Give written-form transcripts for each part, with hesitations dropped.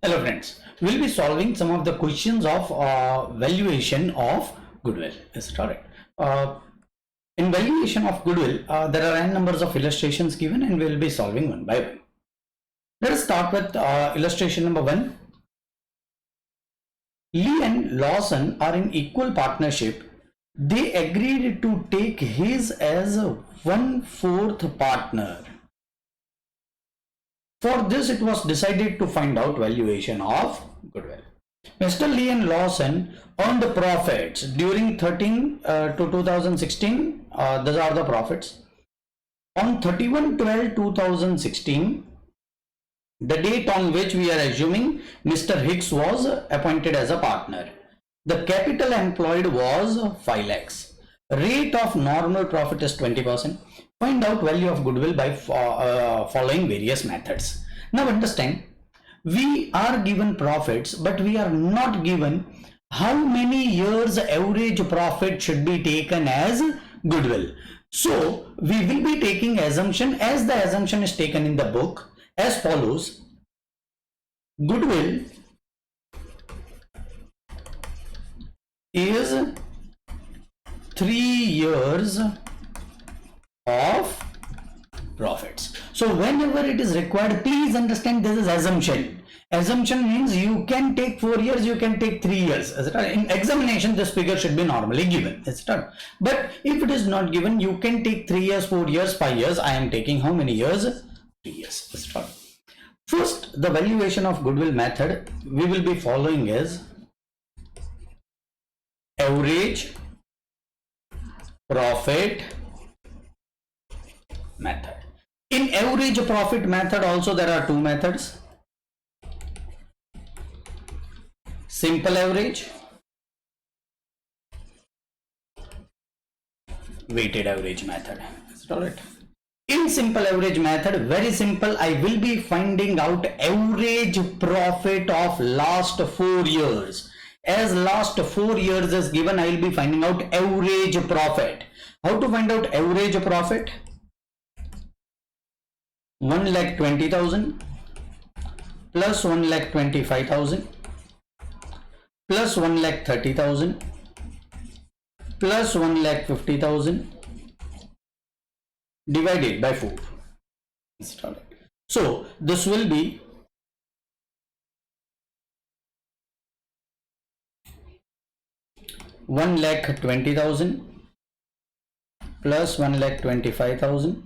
Hello friends, we'll be solving some of the questions of valuation of goodwill. Is it correct? In valuation of goodwill, there are n numbers of illustrations given and we'll be solving one by one. Let us start with illustration number 1. Lee and Lawson are in equal partnership. They agreed to take his as a 1/4 partner. For this, it was decided to find out valuation of goodwill. Mr. Lee and Lawson earned profits during 13 to 2016. These are the profits. On 31/12/2016, the date on which we are assuming Mr. Hicks was appointed as a partner. The capital employed was 5 lakhs. Rate of normal profit is 20%. Find out value of goodwill by following various methods. Now understand, we are given profits, but we are not given how many years average profit should be taken as goodwill. So we will be taking assumption as the assumption is taken in the book as follows. Goodwill is 3 years of profits. So whenever it is required, please understand this is assumption. Assumption means you can take 4 years, you can take 3 years. In examination, this figure should be normally given. But if it is not given, you can take 3 years, 4 years, 5 years. I am taking how many years? 3 years. First, the valuation of goodwill method we will be following is average profit method. In average profit method also there are two methods. Simple average, weighted average method. Alright. In simple average method, very simple, I will be finding out average profit of last 4 years. As last 4 years is given, I will be finding out average profit. How to find out average profit? 1,20,000 plus 1,25,000 plus 1,30,000 plus 1,50,000 divided by 4. So this will be 1,20,000 plus 1,25,000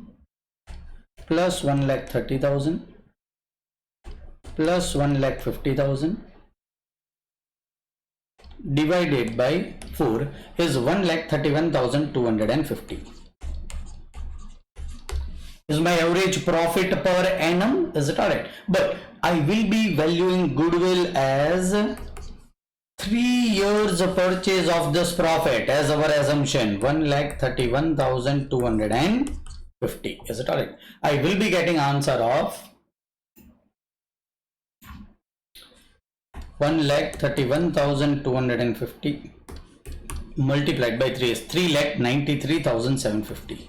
plus 1,30,000 plus 1,50,000 divided by 4 is 1,31,250. Is my average profit per annum. Is it alright? But I will be valuing goodwill as 3 years purchase of this profit as our assumption. 1,31,250. Is it alright? I will be getting answer of 1,31,250 multiplied by 3 is 3,93,750.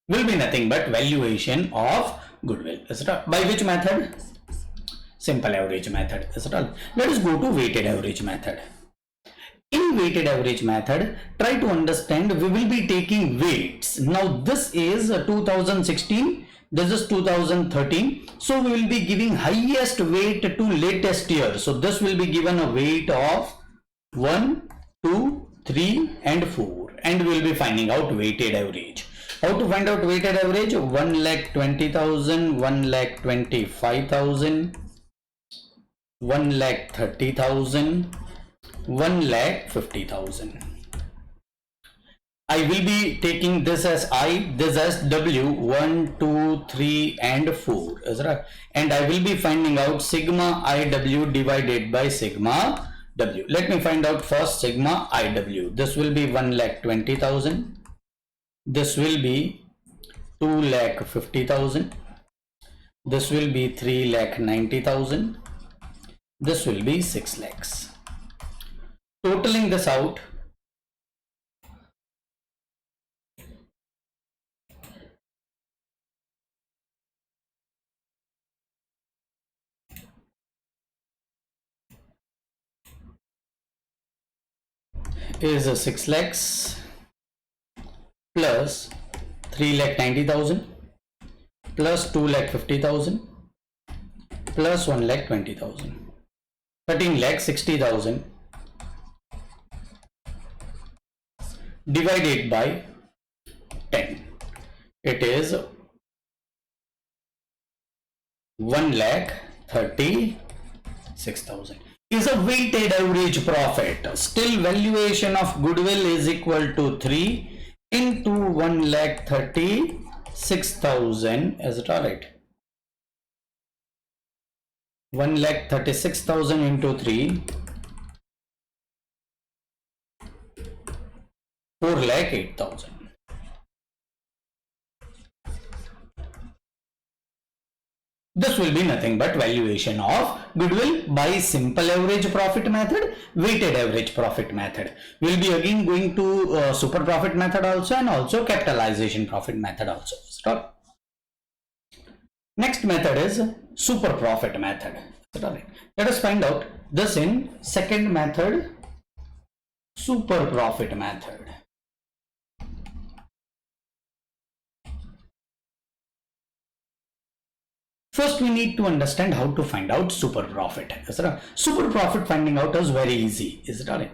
Will be nothing but valuation of goodwill. Is it all? By which method? Simple average method. Is it all? Let us go to weighted average method. In weighted average method, try to understand, we will be taking weights. Now this is 2016, this is 2013. So we will be giving highest weight to latest year. So this will be given a weight of 1, 2, 3 and 4, and we will be finding out weighted average. How to find out weighted average? 1,20,000, 1,25,000, 1,30,000, 1,50,000. I will be taking this as I, this as W, 1, 2, 3 and 4. Is right? And I will be finding out sigma IW divided by sigma W. Let me find out first sigma IW. This will be 1,20,000. This will be 2,50,000. This will be 3,90,000. This will be 6 lakhs. Totaling this out, is 6 lakhs plus 3 lakh 90,000 plus 2 lakh 50,000 plus 1 lakh 20,000, 13 lakh 60,000 divided by 10. It is 1 lakh 36,000 is a weighted average profit. Still valuation of goodwill is equal to 3 into 1 lakh 36,000. Is it all right? 1 lakh 36,000 into 3, 4 lakh 8,000. This will be nothing but valuation of goodwill by simple average profit method, weighted average profit method. We'll be again going to super profit method also, and also capitalization profit method also. Stop. Next method is super profit method. Let us find out this in second method, super profit method. First, we need to understand how to find out super profit. Super profit finding out is very easy. Is it alright?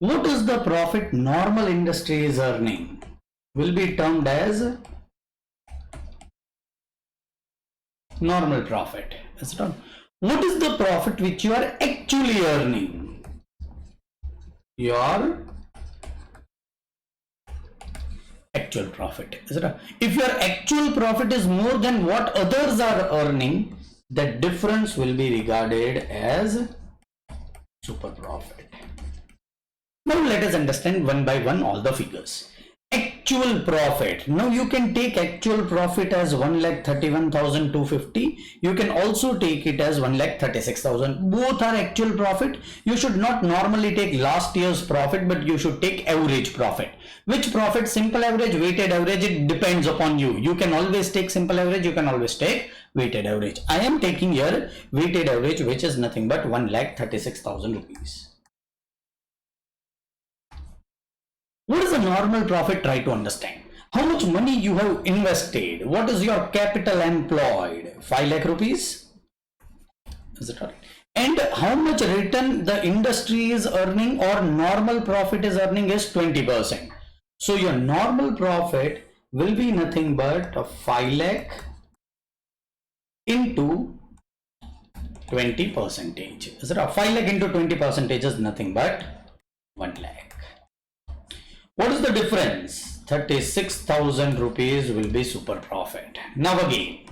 What is the profit normal industry is earning? Will be termed as normal profit. Is it alright? What is the profit which you are actually earning? Your actual profit. Is it right? If your actual profit is more than what others are earning, the difference will be regarded as super profit. Now let us understand one by one all the figures. Actual profit. Now you can take actual profit as 1,31,250. You can also take it as 1,36,000. Both are actual profit. You should not normally take last year's profit, but you should take average profit. Which profit? Simple average, weighted average, it depends upon you. You can always take simple average, you can always take weighted average. I am taking here weighted average, which is nothing but 1,36,000 rupees. What is a normal profit? Try to understand. How much money you have invested? What is your capital employed? 5 lakh rupees? Is it right? And how much return the industry is earning or normal profit is earning is 20%. So your normal profit will be nothing but 5 lakh into 20%. Is it right? 5 lakh into 20% is nothing but 1 lakh. What is the difference? 36,000 rupees will be super profit. Now again,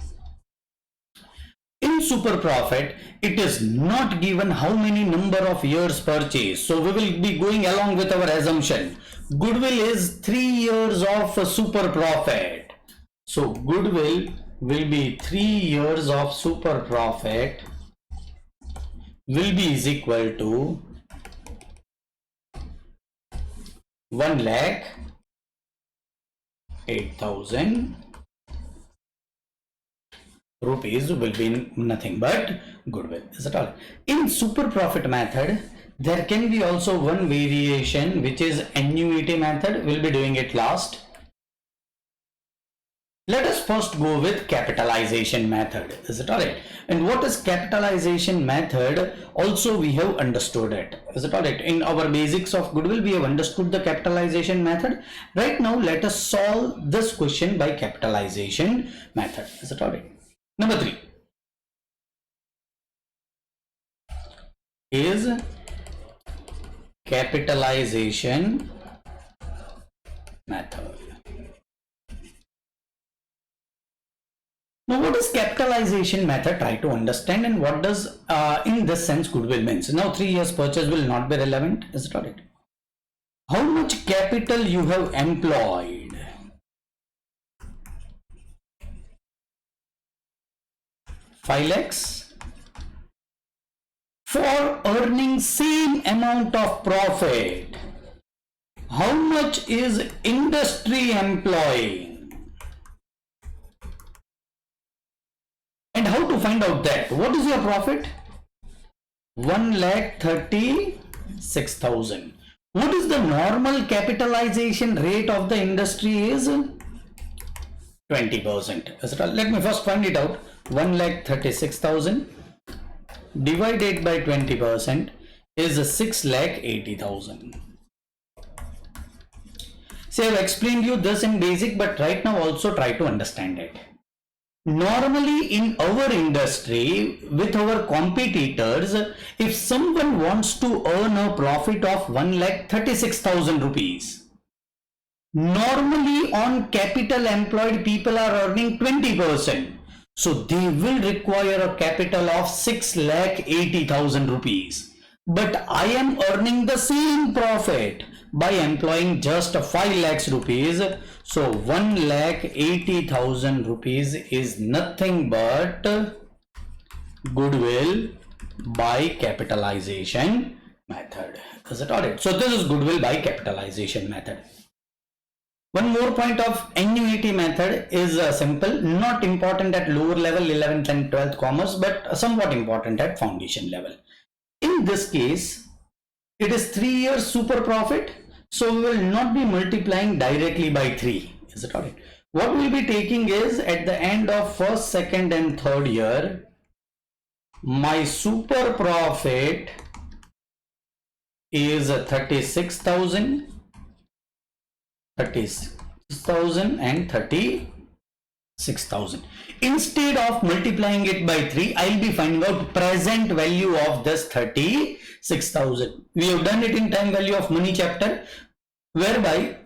in super profit, it is not given how many number of years purchase. So we will be going along with our assumption. Goodwill is 3 years of super profit. So goodwill will be 3 years of super profit will be is equal to 1,08,000 rupees will be nothing but goodwill. Is it all? In super profit method, there can be also one variation, which is annuity method. We'll be doing it last. Let us first go with capitalization method. Is it alright? And what is capitalization method? Also we have understood it. Is it alright? In our basics of goodwill, we have understood the capitalization method. Right now, let us solve this question by capitalization method. Is it alright? Number 3 is capitalization method. Now, what is capitalization method? Try to understand, and what does in this sense goodwill means. Now 3 years purchase will not be relevant. Is it alright? How much capital you have employed? Five lakhs for earning same amount of profit. How much is industry employing? And how to find out that? What is your profit? 1,36,000. What is the normal capitalization rate of the industry is 20%. Let me first find it out. 1,36,000 divided by 20% is 6,80,000. See, I have explained you this in basic, but right now also try to understand it. Normally in our industry, with our competitors, if someone wants to earn a profit of 1,36,000 rupees, normally on capital employed people are earning 20%. So they will require a capital of 6,80,000 rupees. But I am earning the same profit by employing just 5 lakhs rupees. So 1,80,000 rupees is nothing but goodwill by capitalization method. Is it alright? So this is goodwill by capitalization method. One more point of annuity method is simple, not important at lower level 11th and 12th commerce, but somewhat important at foundation level. In this case, it is 3 years super profit, so we will not be multiplying directly by 3. Is it alright? What we will be taking is at the end of first, second and third year, my super profit is 36,000 and 36,000. Instead of multiplying it by 3, I will be finding out present value of this 36,000. We have done it in time value of money chapter, whereby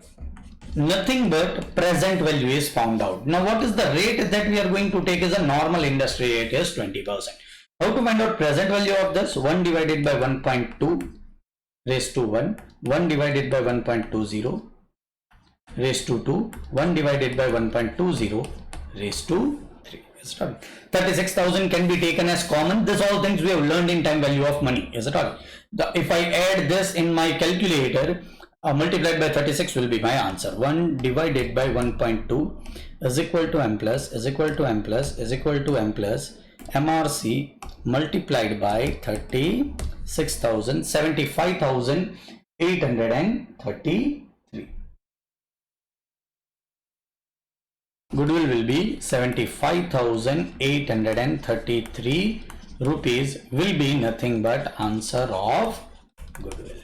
nothing but present value is found out. Now what is the rate that we are going to take as a normal industry rate is 20%. How to find out present value of this? 1 divided by 1.2 raised to 1, 1 divided by 1.20 raised to 2, 1 divided by 1.20 raised to 3. 36,000 can be taken as common. This all things we have learned in time value of money. Is it all? If I add this in my calculator, multiplied by 36 will be my answer. 1 divided by 1.2 is equal to m plus is equal to m plus is equal to m plus MRC multiplied by 36,000, 75,833. Goodwill will be 75,833 rupees will be nothing but answer of goodwill.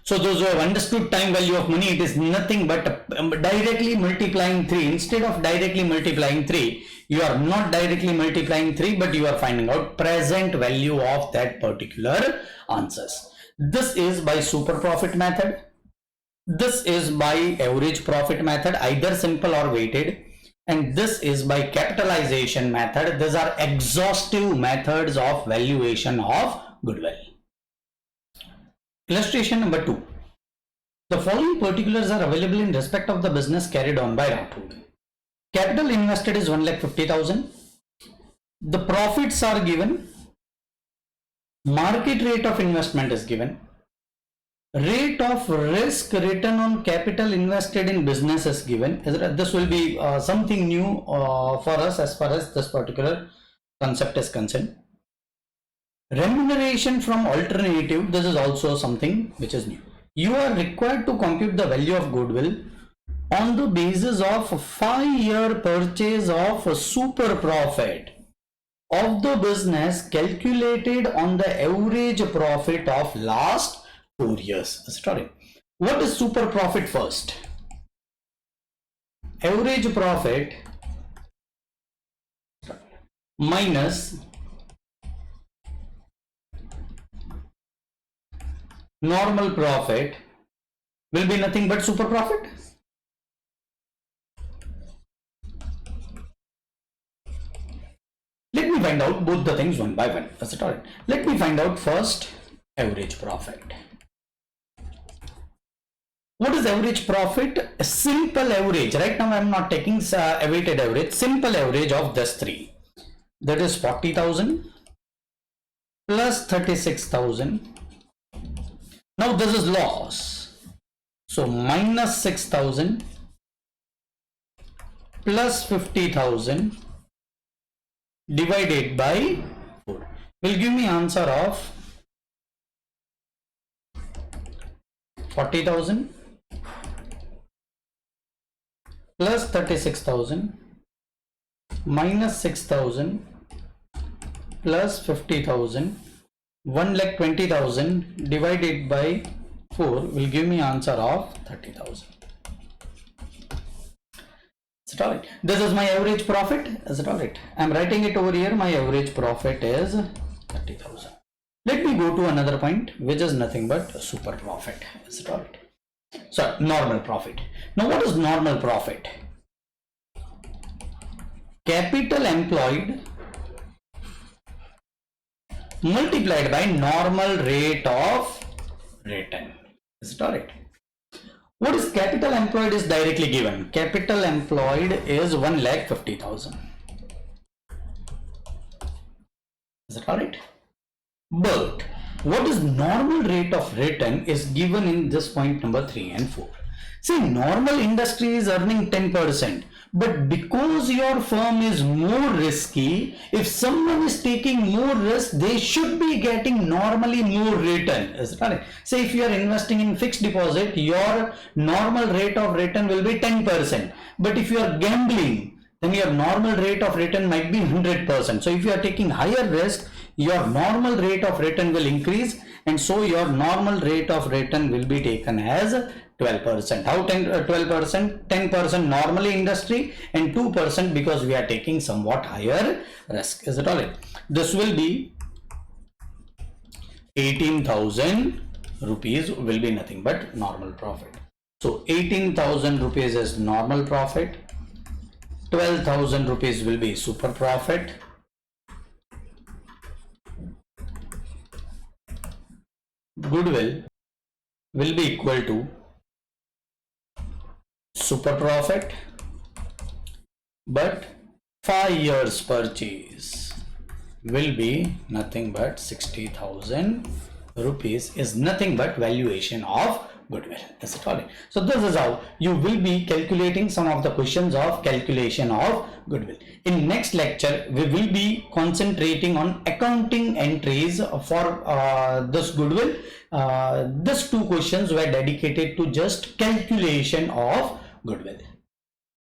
So those who have understood time value of money, it is nothing but directly multiplying 3. Instead of directly multiplying 3, you are not directly multiplying 3, but you are finding out present value of that particular answers. This is by super profit method. This is by average profit method, either simple or weighted, and this is by capitalization method. These are exhaustive methods of valuation of goodwill. Illustration number 2. The following particulars are available in respect of the business carried on by Rathod. Capital invested is 1,50,000. The profits are given. Market rate of investment is given. Rate of risk return on capital invested in business is given. This will be something new for us as far as this particular concept is concerned. Remuneration from alternative, this is also something which is new. You are required to compute the value of goodwill on the basis of 5-year purchase of super profit of the business calculated on the average profit of last 4 years. Sorry. What is super profit first? Average profit minus normal profit will be nothing but super profit. Let me find out both the things one by one. That's it. All right. Let me find out first average profit. What is average profit? A simple average. Right now I am not taking a weighted average. Simple average of this 3. That is 40,000 plus 36,000. Now this is loss. So minus 6,000 plus 50,000 divided by 4 will give me answer of 40,000 plus 36,000 minus 6,000 plus 50,000, 1,20,000 divided by 4 will give me answer of 30,000. Is it alright? This is my average profit. Is it alright? I'm writing it over here. My average profit is 30,000. Let me go to another point, which is nothing but super profit. Is it alright? So normal profit. Now what is normal profit? Capital employed multiplied by normal rate of return. Is it alright? What is capital employed is directly given. Capital employed is 1,50,000. Is it alright? But what is normal rate of return is given in this point number 3 and 4. See, normal industry is earning 10%, but because your firm is more risky, if someone is taking more risk, they should be getting normally more return. Is it right? Say if you are investing in fixed deposit, your normal rate of return will be 10%. But if you are gambling, then your normal rate of return might be 100%. So if you are taking higher risk, your normal rate of return will increase, and so your normal rate of return will be taken as 12%. How 12%? 10% normally industry and 2% because we are taking somewhat higher risk. Is it all right? This will be 18,000 rupees will be nothing but normal profit. So 18,000 rupees is normal profit. 12,000 rupees will be super profit. Goodwill will be equal to super profit, but 5 years purchase will be nothing but 60,000 rupees is nothing but valuation of goodwill. Is it all right? So this is how you will be calculating some of the questions of calculation of goodwill. In next lecture, we will be concentrating on accounting entries for this goodwill. These two questions were dedicated to just calculation of goodwill.